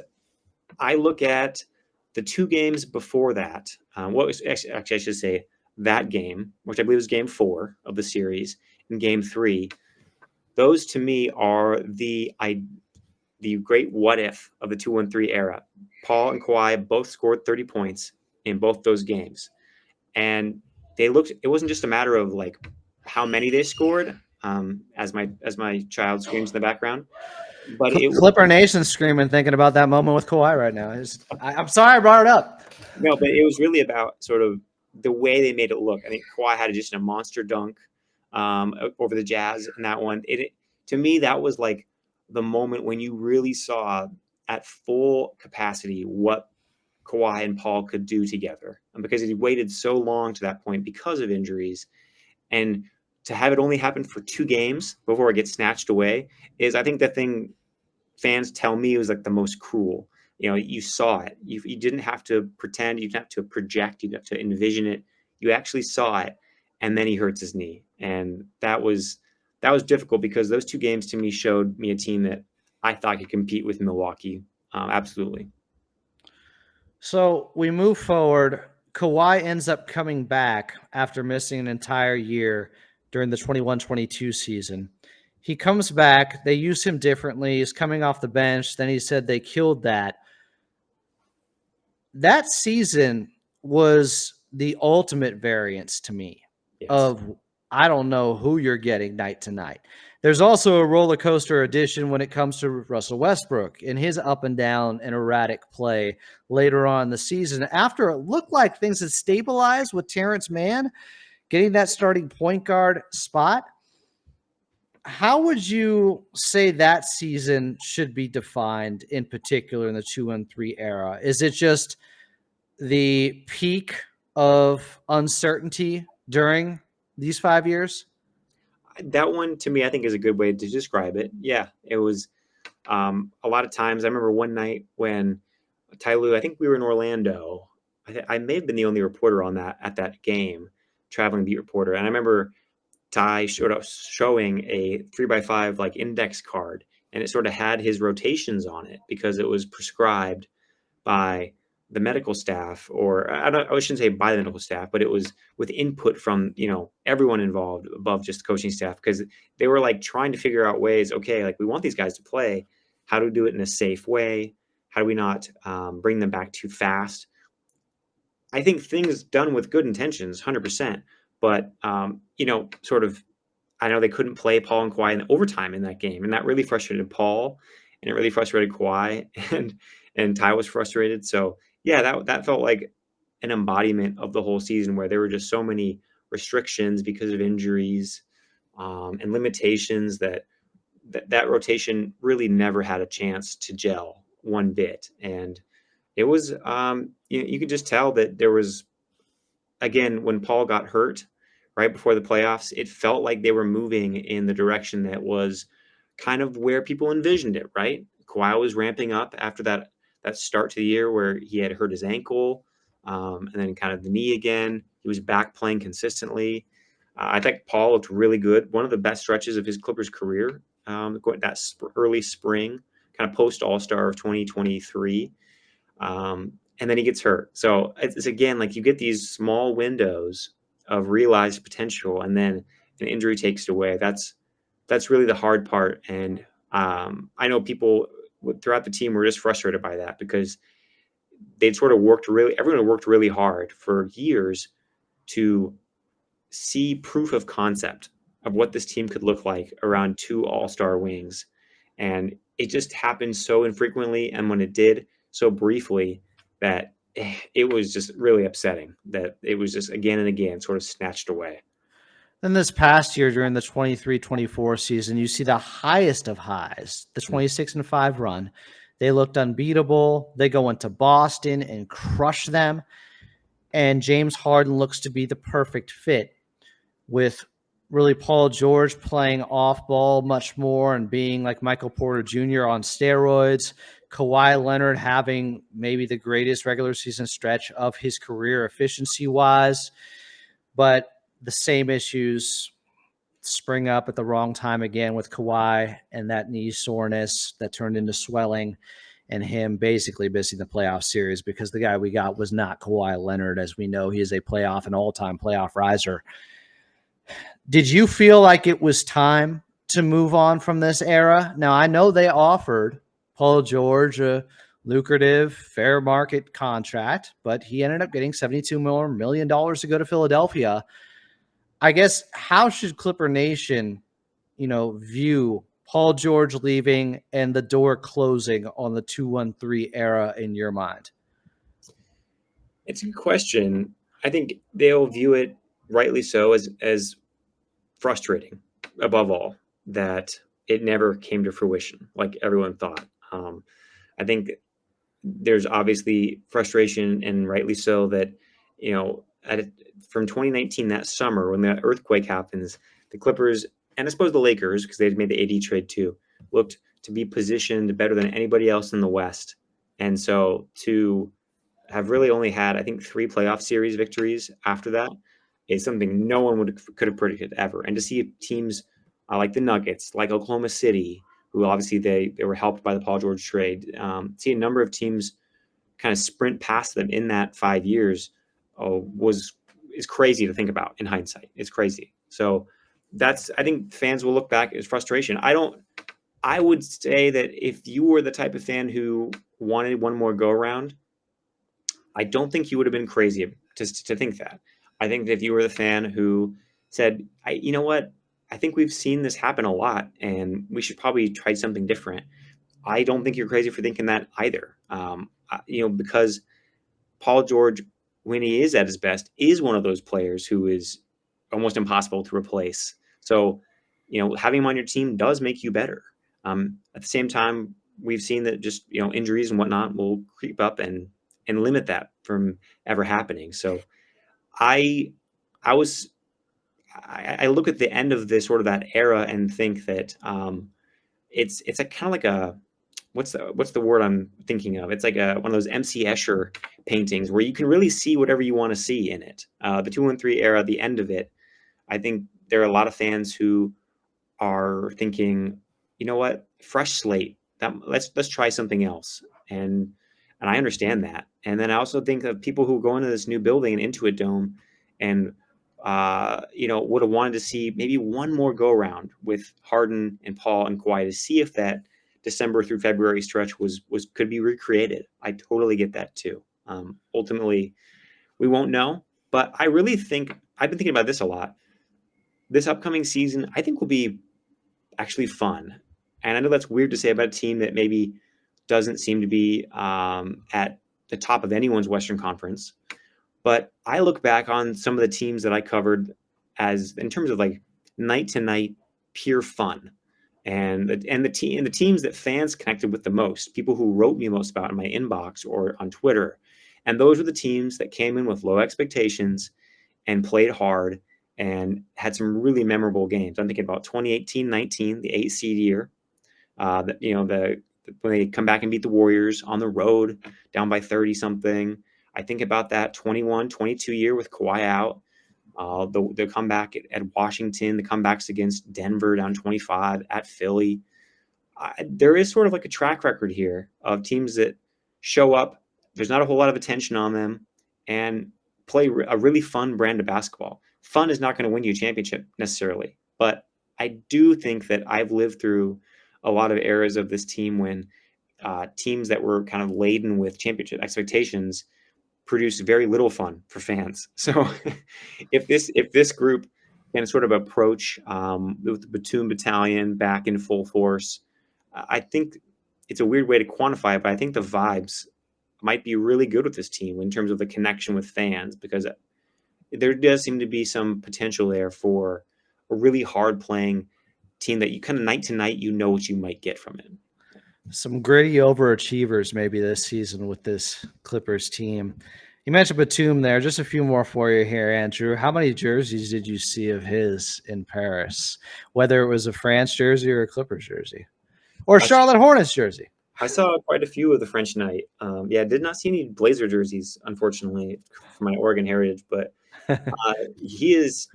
I look at the 2 games before that. What was actually, I should say that game, which I believe was game 4 of the series, and game 3. Those to me are the great what if of the 2-1-3 era. Paul and Kawhi both scored 30 points in both those games. And it wasn't just a matter of like how many they scored, as my child screams in the background, but it was, Clipper Nation screaming, thinking about that moment with Kawhi right now. I'm sorry I brought it up. no, but it was really about sort of the way they made it look. I think Kawhi had just a monster dunk over the Jazz in that one. To me, that was like the moment when you really saw at full capacity what Kawhi and Paul could do together. And because he waited so long to that point because of injuries, and to have it only happen for 2 games before it gets snatched away is, I think, the thing fans tell me was like the most cruel. You saw it. You didn't have to pretend. You didn't have to project. You didn't have to envision it. You actually saw it, and then he hurts his knee, and that was difficult because those 2 games to me showed me a team that I thought could compete with Milwaukee. Absolutely. So we move forward. Kawhi ends up coming back after missing an entire year during the 21-22 season. He comes back. They use him differently. He's coming off the bench. Then he said they killed that. That season was the ultimate variance to me. Yes. of I don't know who you're getting night to night. There's also a roller coaster addition when it comes to Russell Westbrook and his up and down and erratic play later on in the season. After it looked like things had stabilized with Terrence Mann getting that starting point guard spot, how would you say that season should be defined in particular in the 2-3 era? Is it just the peak of uncertainty during these 5 years? That one to me, I think, is a good way to describe it. Yeah, it was a lot of times. I remember one night when Tyloo, I think we were in Orlando. I may have been the only reporter on that at that game, traveling beat reporter. And I remember Ty showed up showing a 3x5 like index card, and it sort of had his rotations on it because it was prescribed by the medical staff, or I shouldn't say by the medical staff, but it was with input from everyone involved above just the coaching staff, because they were like trying to figure out ways. Okay, like we want these guys to play. How do we do it in a safe way? How do we not bring them back too fast? I think things done with good intentions, 100%. But sort of, I know they couldn't play Paul and Kawhi in overtime in that game, and that really frustrated Paul, and it really frustrated Kawhi, and Ty was frustrated. So yeah, that felt like an embodiment of the whole season, where there were just so many restrictions because of injuries, and limitations, that rotation really never had a chance to gel one bit. And it was, you could just tell that there was, again, when Paul got hurt right before the playoffs, it felt like they were moving in the direction that was kind of where people envisioned it, right? Kawhi was ramping up after that start to the year where he had hurt his ankle, and then kind of the knee again. He was back playing consistently. I think Paul looked really good. One of the best stretches of his Clippers career, going that early spring, kind of post All-Star of 2023. And then he gets hurt. So it's again, like, you get these small windows of realized potential, and then an injury takes it away. That's really the hard part. And I know people throughout the team were just frustrated by that, because they'd sort of everyone had worked really hard for years to see proof of concept of what this team could look like around two all-star wings. And it just happened so infrequently, and when it did, so briefly, that it was just really upsetting that it was just again and again sort of snatched away. Then this past year during the 23-24 season, you see the highest of highs, the 26-5 run. They looked unbeatable. They go into Boston and crush them. And James Harden looks to be the perfect fit, with really Paul George playing off ball much more and being like Michael Porter Jr. on steroids. Kawhi Leonard having maybe the greatest regular season stretch of his career efficiency wise, but the same issues spring up at the wrong time again with Kawhi and that knee soreness that turned into swelling, and him basically missing the playoff series because the guy we got was not Kawhi Leonard. As we know, he is an all-time playoff riser. Did you feel like it was time to move on from this era? Now, I know they offered Paul George a lucrative fair market contract, but he ended up getting $72 million to go to Philadelphia. I guess, how should Clipper Nation, view Paul George leaving and the door closing on the 2-1-3 era in your mind? It's a good question. I think they'll view it, rightly so, as frustrating, above all, that it never came to fruition like everyone thought. I think there's obviously frustration, and rightly so, that from 2019, that summer when that earthquake happens, the Clippers, and I suppose the Lakers, because they had made the AD trade too, looked to be positioned better than anybody else in the West. And so to have really only had, I think, 3 playoff series victories after that is something no one could have predicted ever. And to see teams like the Nuggets, like Oklahoma City, who obviously they were helped by the Paul George trade, see a number of teams kind of sprint past them in that 5 years is crazy to think about in hindsight. It's crazy. So I think fans will look back as frustration. I would say that if you were the type of fan who wanted one more go around, I don't think you would have been crazy to think that. I think that if you were the fan who said, you know what? I think we've seen this happen a lot, and we should probably try something different. I don't think you're crazy for thinking that either. Because Paul George, when he is at his best, is one of those players who is almost impossible to replace. So, having him on your team does make you better. At the same time, we've seen that just injuries and whatnot will creep up and limit that from ever happening. So, I I was I look at the end of this sort of that era and think that it's a kind of like a what's the word I'm thinking of? It's like one of those MC Escher paintings where you can really see whatever you want to see in it. The 2-1-3 era, the end of it, I think there are a lot of fans who are thinking, you know what, fresh slate. Let's try something else, and I understand that. And then I also think of people who go into this new building in Intuit Dome, and would have wanted to see maybe one more go around with Harden and Paul and Kawhi to see if that December through February stretch was could be recreated. I totally get that too. Ultimately, we won't know, but I really think I've been thinking about this a lot. This upcoming season, I think will be actually fun. And I know that's weird to say about a team that maybe doesn't seem to be at the top of anyone's Western Conference. But I look back on some of the teams that I covered as in terms of like night to night pure fun. And the teams that fans connected with the most, people who wrote me most about in my inbox or on Twitter. And those were the teams that came in with low expectations and played hard and had some really memorable games. I'm thinking about 2018-19, the 8 seed year. When they come back and beat the Warriors on the road, down by 30 something. I think about that 21-22 year with Kawhi out. The comeback at Washington, the comebacks against Denver down 25 at Philly. There is sort of like a track record here of teams that show up. There's not a whole lot of attention on them and play a really fun brand of basketball. Fun is not going to win you a championship necessarily, but I do think that I've lived through a lot of eras of this team when teams that were kind of laden with championship expectations produce very little fun for fans. So if this group can sort of approach with the Batum Battalion back in full force, I think it's a weird way to quantify it, but I think the vibes might be really good with this team in terms of the connection with fans, because there does seem to be some potential there for a really hard playing team that you kind of night to night, what you might get from it. Some gritty overachievers maybe this season with this Clippers team. You mentioned Batum there. Just a few more for you here, Andrew. How many jerseys did you see of his in Paris? Whether it was a France jersey or a Clippers jersey, or Charlotte Hornets jersey? I saw quite a few of the French night. Did not see any Blazer jerseys, unfortunately, for my Oregon heritage. But he is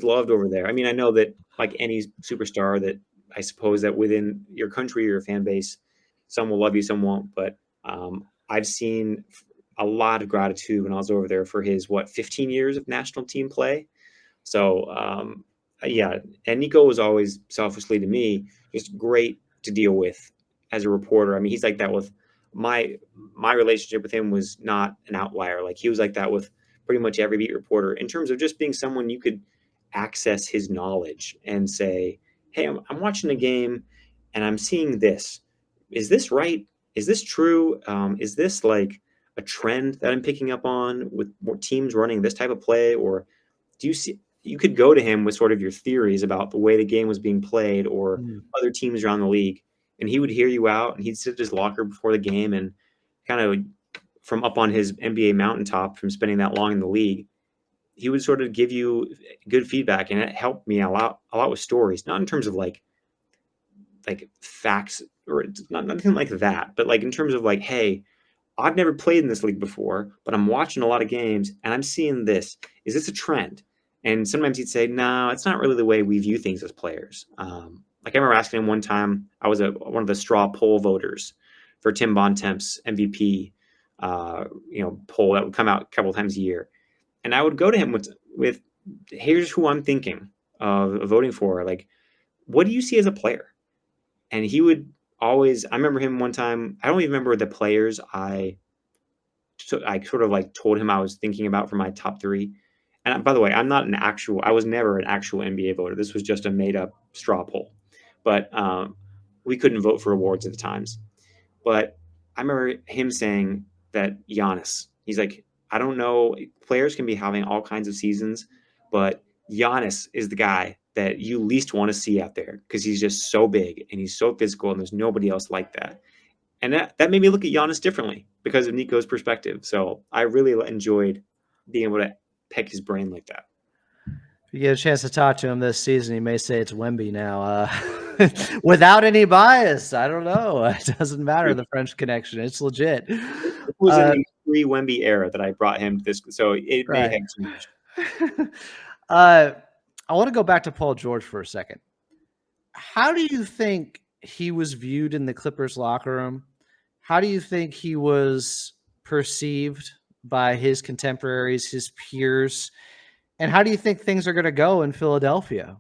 loved over there. I mean, I know that like any superstar, that I suppose that within your country or your fan base, some will love you, some won't. But I've seen a lot of gratitude when I was over there for his 15 years of national team play. So and Nico was always selfishly to me just great to deal with as a reporter. I mean, he's like that with my relationship with him was not an outlier. Like he was like that with pretty much every beat reporter in terms of just being someone you could access his knowledge and say, hey, I'm watching a game and I'm seeing this. Is this right? Is this true? Is this like a trend that I'm picking up on with more teams running this type of play? Or do you see, you could go to him with sort of your theories about the way the game was being played or other teams around the league, and he would hear you out, and he'd sit at his locker before the game and kind of from up on his NBA mountaintop from spending that long in the league, he would sort of give you good feedback, and it helped me a lot with stories, not in terms of like facts or nothing like that, but like in terms of like, hey, I've never played in this league before, but I'm watching a lot of games and I'm seeing this. Is this a trend? And sometimes he'd say, no, it's not really the way we view things as players. Like I remember asking him one time, I was one of the straw poll voters for Tim Bontemps MVP, poll that would come out a couple of times a year. And I would go to him with here's who I'm thinking of voting for. Like, what do you see as a player? And he would always, I remember him one time, I don't even remember the players I sort of like told him I was thinking about for my top three. And by the way, I was never an actual NBA voter. This was just a made up straw poll. But we couldn't vote for awards at the times. But I remember him saying that Giannis, he's like, I don't know, players can be having all kinds of seasons, but Giannis is the guy that you least want to see out there because he's just so big and he's so physical and there's nobody else like that. And that made me look at Giannis differently because of Nico's perspective. So I really enjoyed being able to peck his brain like that. If you get a chance to talk to him this season, he may say it's Wemby now. Without any bias. I don't know. It doesn't matter, the French connection. It's legit. It was in the pre-Wemby era that I brought him to this, so it may have changed. I want to go back to Paul George for a second. How do you think he was viewed in the Clippers locker room? How do you think he was perceived by his contemporaries, his peers? And how do you think things are going to go in Philadelphia?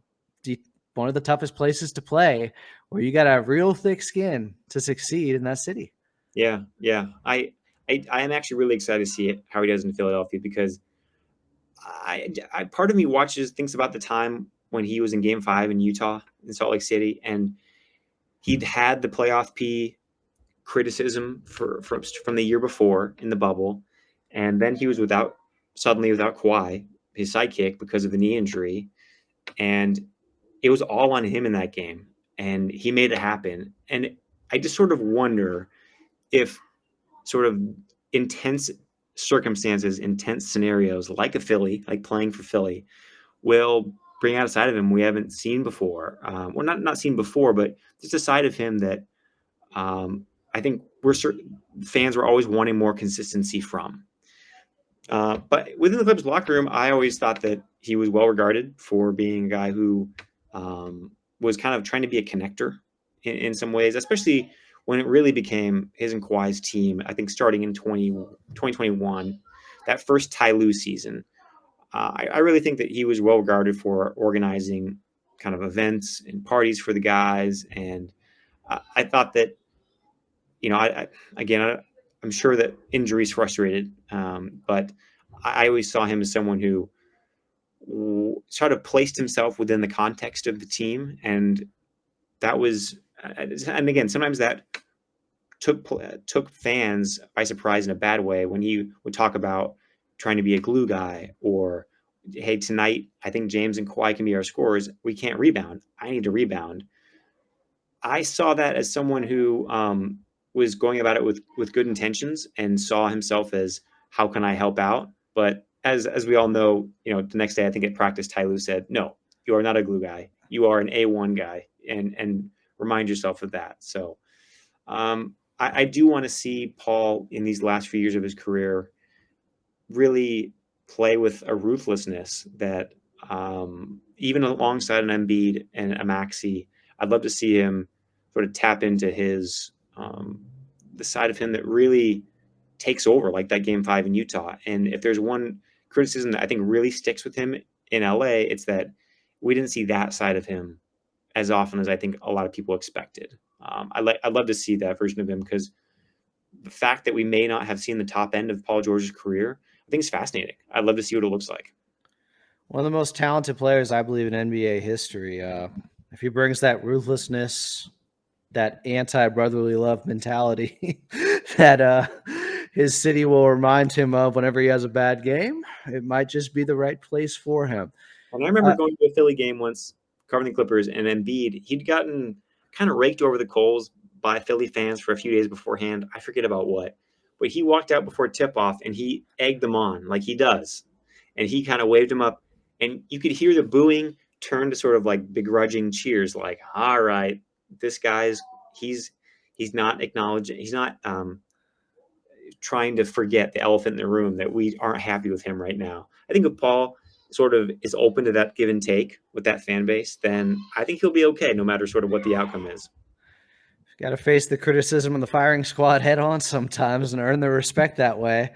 One of the toughest places to play, where you got to have real thick skin to succeed in that city. Yeah. I am actually really excited to see how he does in Philadelphia because I part of me thinks about the time when he was in Game 5 in Utah in Salt Lake City, and he'd had the playoff P criticism from the year before in the bubble, and then he was suddenly without Kawhi, his sidekick, because of the knee injury, and it was all on him in that game, and he made it happen. And I just sort of wonder if sort of intense circumstances, intense scenarios like like playing for Philly, will bring out a side of him we haven't seen before. Well, not seen before, but just a side of him that I think fans were always wanting more consistency from. But within the Clippers locker room, I always thought that he was well regarded for being a guy who was kind of trying to be a connector in some ways, especially when it really became his and Kawhi's team. I think starting in 2021, that first Ty Lue season, I really think that he was well regarded for organizing kind of events and parties for the guys. And I thought that, I'm sure that injuries frustrated, but I always saw him as someone who sort of placed himself within the context of the team. And that was, and again, sometimes that took fans by surprise in a bad way when he would talk about trying to be a glue guy, or, hey, tonight I think James and Kawhi can be our scorers. We can't rebound. I need to rebound. I saw that as someone who was going about it with good intentions and saw himself as, how can I help out? But as we all know, the next day I think at practice, Ty Lue said, no, you are not a glue guy. You are an A1 guy, and remind yourself of that. So I do want to see Paul in these last few years of his career really play with a ruthlessness that even alongside an Embiid and a Maxey, I'd love to see him sort of tap into his the side of him that really takes over, like that Game 5 in Utah. And if there's one criticism that I think really sticks with him in LA, it's that we didn't see that side of him as often as I think a lot of people expected. I'd love to see that version of him, because the fact that we may not have seen the top end of Paul George's career, I think is fascinating. I'd love to see what it looks like. One of the most talented players, I believe, in NBA history. If he brings that ruthlessness, that anti-brotherly love mentality that his city will remind him of whenever he has a bad game, it might just be the right place for him. And I remember going to a Philly game once, covering the Clippers, and Embiid, he'd gotten kind of raked over the coals by Philly fans for a few days beforehand. I forget about what. But he walked out before tip-off, and he egged them on like he does. And he kind of waved him up. And you could hear the booing turn to sort of like begrudging cheers, like, all right, this guy's he's not acknowledging, he's not trying to forget the elephant in the room that we aren't happy with him right now. I think if Paul sort of is open to that give and take with that fan base, then I think he'll be okay no matter sort of what the outcome is. Got to face the criticism of the firing squad head on sometimes and earn their respect that way.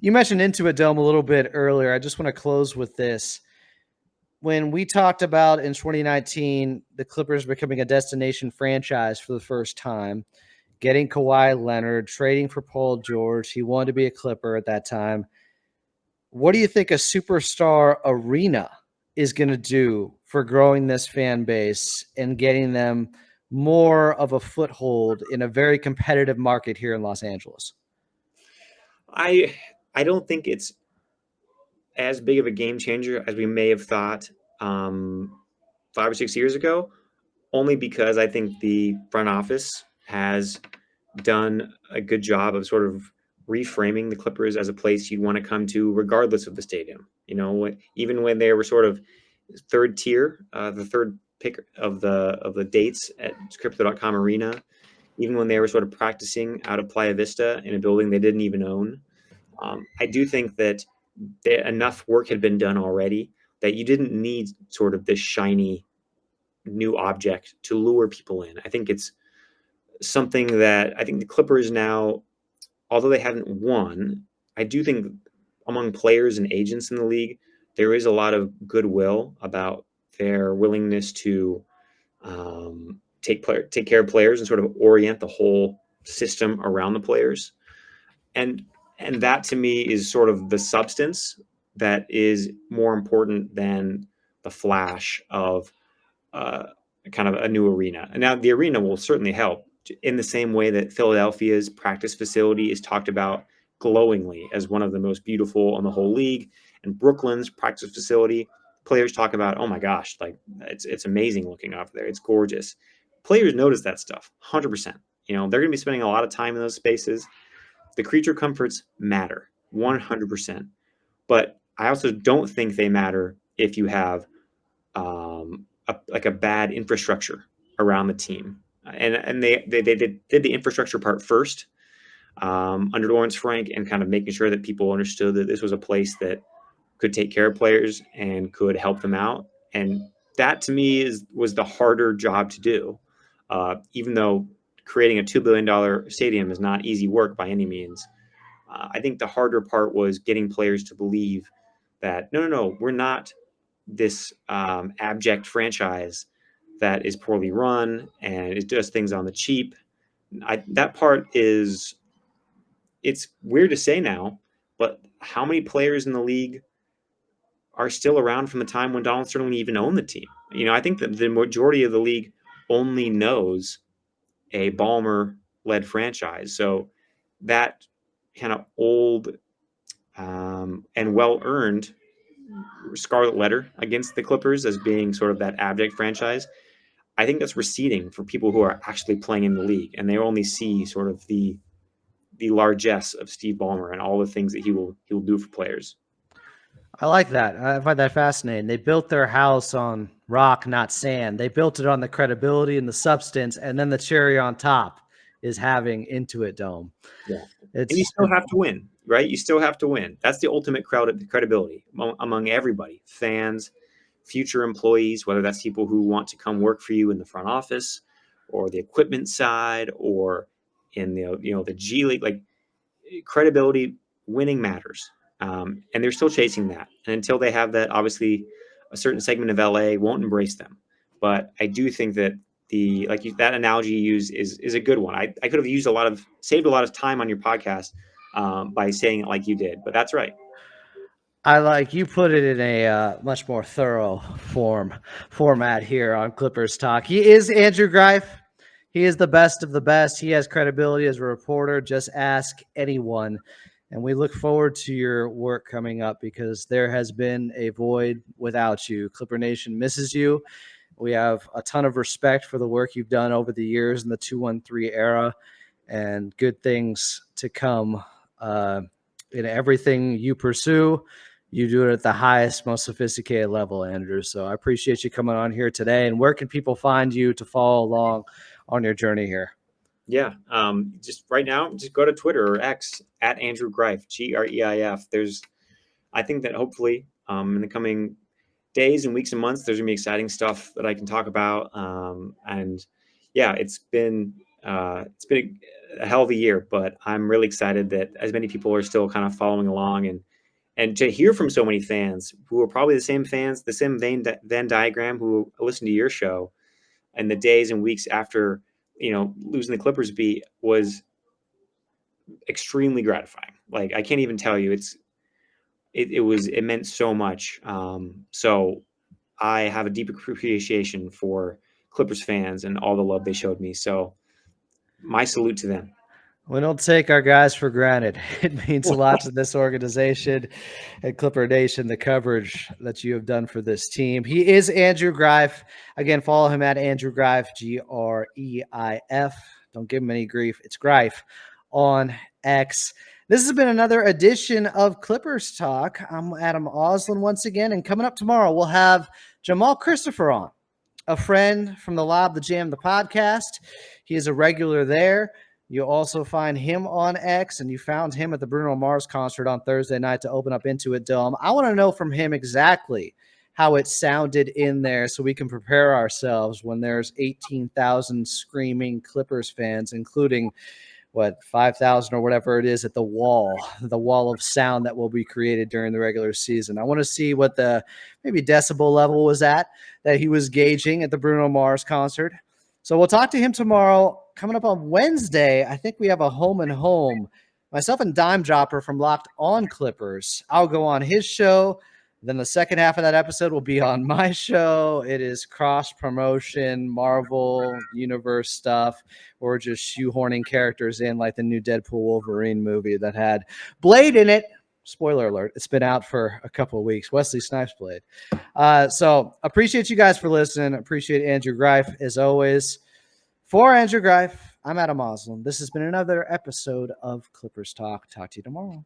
You mentioned Intuit Dome a little bit earlier. I just want to close with this. When we talked about in 2019, the Clippers becoming a destination franchise for the first time, getting Kawhi Leonard, trading for Paul George, he wanted to be a Clipper at that time. What do you think a superstar arena is going to do for growing this fan base and getting them more of a foothold in a very competitive market here in Los Angeles? I I don't think it's as big of a game changer as we may have thought 5 or 6 years ago, only because I think the front office has done a good job of sort of reframing the Clippers as a place you'd want to come to regardless of the stadium. Even when they were sort of third tier, the third pick of the dates at Crypto.com Arena, even when they were sort of practicing out of Playa Vista in a building they didn't even own. I do think that enough work had been done already that you didn't need sort of this shiny new object to lure people in. I think it's something that I think the Clippers now, although they haven't won, I do think among players and agents in the league, there is a lot of goodwill about their willingness to take care of players and sort of orient the whole system around the players. And and that to me is sort of the substance that is more important than the flash of uh, kind of a new arena. And now the arena will certainly help in the same way that Philadelphia's practice facility is talked about glowingly as one of the most beautiful in the whole league, and Brooklyn's practice facility, players talk about, oh my gosh, like it's amazing looking off there. It's gorgeous. Players notice that stuff 100%. They're going to be spending a lot of time in those spaces. The creature comforts matter 100%. But I also don't think they matter if you have like a bad infrastructure around the team. And they did the infrastructure part first under Lawrence Frank, and kind of making sure that people understood that this was a place that could take care of players and could help them out. And that to me was the harder job to do, even though creating a $2 billion stadium is not easy work by any means. I think the harder part was getting players to believe that no, we're not this abject franchise that is poorly run and it does things on the cheap. That part is, it's weird to say now, but how many players in the league are still around from the time when Donald Sterling even owned the team? I think that the majority of the league only knows a Ballmer led franchise. So that kind of old and well earned scarlet letter against the Clippers as being sort of that abject franchise, I think that's receding for people who are actually playing in the league, and they only see sort of the largesse of Steve Ballmer and all the things that he will do for players. I like that. I find that fascinating. They built their house on rock, not sand. They built it on the credibility and the substance, and then the cherry on top is having Intuit Dome. Yeah, and you still have to win, right? You still have to win. That's the ultimate credibility among everybody, fans, future employees, whether that's people who want to come work for you in the front office or the equipment side or in the G League. Like, credibility, winning matters, and they're still chasing that. And until they have that, obviously, a certain segment of LA won't embrace them. But I do think that that analogy you use is a good one. I could have saved a lot of time on your podcast by saying it like you did, but that's right. I like you put it in a much more thorough format here on Clippers Talk. He is Andrew Greif. He is the best of the best. He has credibility as a reporter. Just ask anyone. And we look forward to your work coming up because there has been a void without you. Clipper Nation misses you. We have a ton of respect for the work you've done over the years in the 213 era, and good things to come in everything you pursue. You do it at the highest, most sophisticated level, Andrew. So I appreciate you coming on here today. And where can people find you to follow along on your journey here? Yeah, just right now, just go to Twitter or X at Andrew Greif, Greif. I think that hopefully in the coming days and weeks and months, there's gonna be exciting stuff that I can talk about. And yeah, it's been a hell of a year, but I'm really excited that as many people are still kind of following along, and to hear from so many fans who are probably the same fans, the same Venn diagram who listen to your show, and the days and weeks after losing the Clippers beat was extremely gratifying. Like, I can't even tell you, it meant so much. So I have a deep appreciation for Clippers fans and all the love they showed me. So my salute to them. We don't take our guys for granted. It means a lot to this organization and Clipper Nation, the coverage that you have done for this team. He is Andrew Greif. Again, follow him at Andrew Greif, Greif. Don't give him any grief. It's Greif on X. This has been another edition of Clippers Talk. I'm Adam Oslin once again, and coming up tomorrow, we'll have Jamal Christopher on, a friend from the Lob, the Jam, the podcast. He is a regular there. You'll also find him on X, and you found him at the Bruno Mars concert on Thursday night to open up Intuit Dome. I want to know from him exactly how it sounded in there so we can prepare ourselves when there's 18,000 screaming Clippers fans, including 5,000 or whatever it is at the wall of sound that will be created during the regular season. I want to see what the maybe decibel level was at that he was gauging at the Bruno Mars concert. So we'll talk to him tomorrow. Coming up on Wednesday, I think we have a home and home. Myself and Dime Dropper from Locked On Clippers. I'll go on his show. Then the second half of that episode will be on my show. It is cross-promotion, Marvel Universe stuff. We're just shoehorning characters in like the new Deadpool Wolverine movie that had Blade in it. Spoiler alert, it's been out for a couple of weeks. Wesley Snipes Blade. So appreciate you guys for listening. Appreciate Andrew Greif as always. For Andrew Greif, I'm Adam Oslin. This has been another episode of Clippers Talk. Talk to you tomorrow.